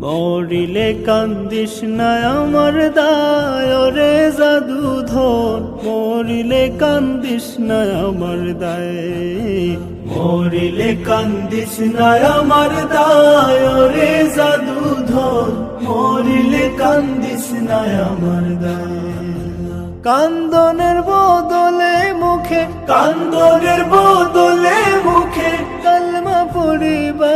মরিলে কান্দিস না আমার দায় রে জাদুধর, মরিলে কান্দিস না আমার দায়, মরিলে কান্দিস না আমার দায় রে জাদুধর, মরিলে কান্দিস না আমার দায়। কান্দনের বদলে মুখে, কান্দনের বদলে মুখে কালমা পড়িবা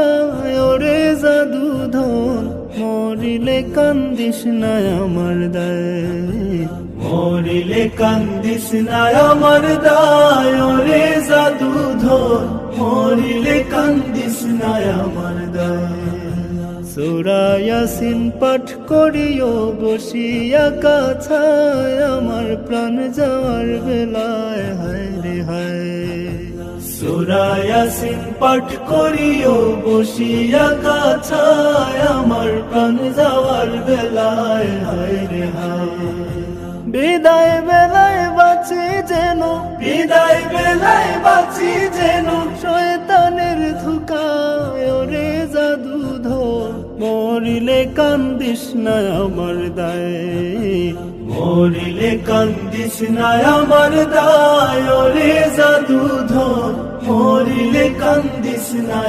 রে জাদুধর, মরিলে কান্দিস না আমার দায়, মরিলে কান্দিস না আমার দায় রে জাদুধর, মরিলে কান্দিস না আমার দায়। সূরা ইয়াসিন পাঠ করিও বসিয়া কাছায়, আমার প্রাণ যাওয়ার বেলায় হায় রে হায়। সূরা ইয়াসিন পাঠ করিও বসিয়া কাছায়, আমার প্রাণ যাওয়ার বেলায় হায় রে হায়। বিদায় বেলায় বাঁচি যেন, বিদায় বেলায় বাঁচি যেন শয়তানের ধোঁকায় রে জাদুধর, মরিলে কান্দিস না আমার দায়, মরিলে কান্দিস না আমার দায় রে জাদুধর, মরিলে কান্দিস না।